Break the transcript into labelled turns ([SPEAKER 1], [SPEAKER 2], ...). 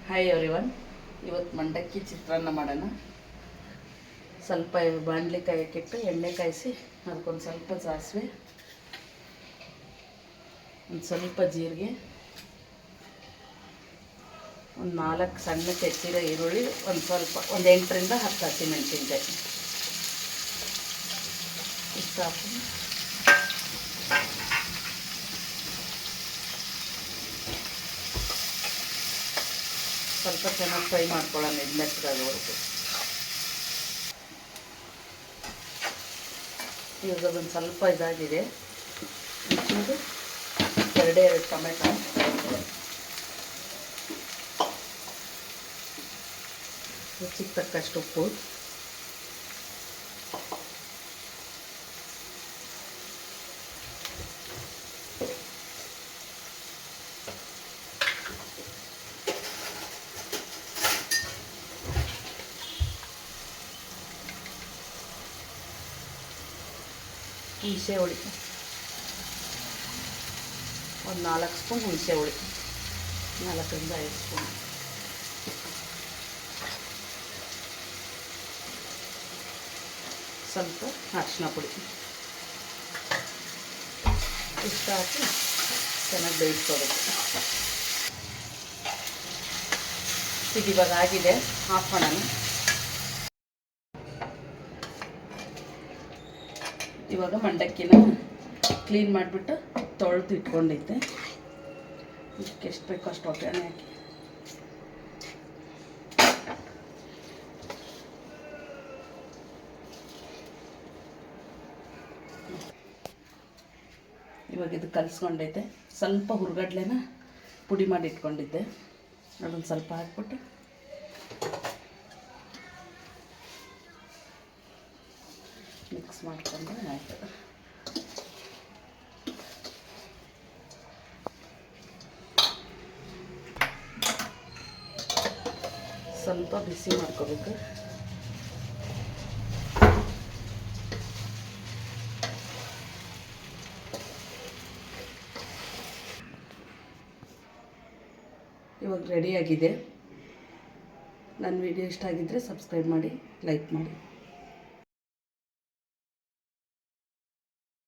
[SPEAKER 1] Hi everyone. ಇವತ್ತು ಮಂಡಕ್ಕಿ ಚಿತ್ರಾನ್ನ ಮಾಡೋಣ. ಸ್ವಲ್ಪ ಬಾಣಲಿ ಕಾಯಕ್ಕಿಟ್ಟು ಎಣ್ಣೆ ಕಾಯಿಸಿ ಅದಕ್ಕೊಂದು ಸ್ವಲ್ಪ ಸಾಸಿವೆ, ಒಂದು ಸ್ವಲ್ಪ ಜೀರಿಗೆ, ಒಂದು 4 ಸಣ್ಣಕ್ಕೆ ಹೆಚ್ಚಿರೋ ಈರುಳ್ಳಿ, ಒಂದು 8ರಿಂದ 10 ಹಸಿಮೆಣಸಿನ್ಕಾಯಿ ಇಷ್ಟು ಹಾಕಿ ಸ್ವಲ್ಪ ಚೆನ್ನಾಗಿ ಫ್ರೈ ಮಾಡ್ಕೊಳ್ಳೋಣ. ಮೆತ್ತಗಾಗೋವರೆಗೂ. ಇವಾಗ ಒಂದು ಸ್ವಲ್ಪ ಇದಾಗಿದೆ. ಇದು 2 ಟೊಮೆಟೊ, ರುಚಿಗೆ ತಕ್ಕಷ್ಟು ಉಪ್ಪು, ಹುಣಸೆ ಹುಳಿ, ಒಂದು 4 ಸ್ಪೂನ್ ಹುಣಸೆ ಹುಳಿ, 4ರಿಂದ 5 ಸ್ಪೂನ್, ಸ್ವಲ್ಪ ಅರಿಶಿನ ಪುಡಿ ಇಷ್ಟು ಹಾಕಿ ಚೆನ್ನಾಗಿ ಬೇಯಿಸ್ಕೋಬೇಕು. ಇವಾಗ ಆಗಿದೆ, ಆಫ್ ಮಾಡೋಣ. ಇವಾಗ ಮಂಡಕ್ಕಿನ ಕ್ಲೀನ್ ಮಾಡಿಬಿಟ್ಟು ತೊಳೆದು ಇಟ್ಕೊಂಡೈತೆ. ಇದಕ್ಕೆ ಎಷ್ಟು ಬೇಕೋ ಅಷ್ಟು ಒಗ್ಗರಣೆ ಹಾಕಿ ಇವಾಗ ಇದು ಕಲಿಸ್ಕೊಂಡೈತೆ. ಸ್ವಲ್ಪ ಹುರ್ಗಡ್ಲೆನ ಪುಡಿ ಮಾಡಿ ಇಟ್ಕೊಂಡಿದ್ದೆ, ಅದೊಂದು ಸ್ವಲ್ಪ ಹಾಕ್ಬಿಟ್ಟು ಮಿಕ್ಸ್ ಮಾಡಿಕೊಂಡ್ರೆ ಆಯಿತು. ಸ್ವಲ್ಪ ಬಿಸಿ ಮಾಡ್ಕೋಬೇಕು. ಇವಾಗ ರೆಡಿಯಾಗಿದೆ. ನನ್ನ ವಿಡಿಯೋ ಇಷ್ಟ ಆಗಿದ್ದರೆ ಸಬ್ಸ್ಕ್ರೈಬ್ ಮಾಡಿ, ಲೈಕ್ ಮಾಡಿ.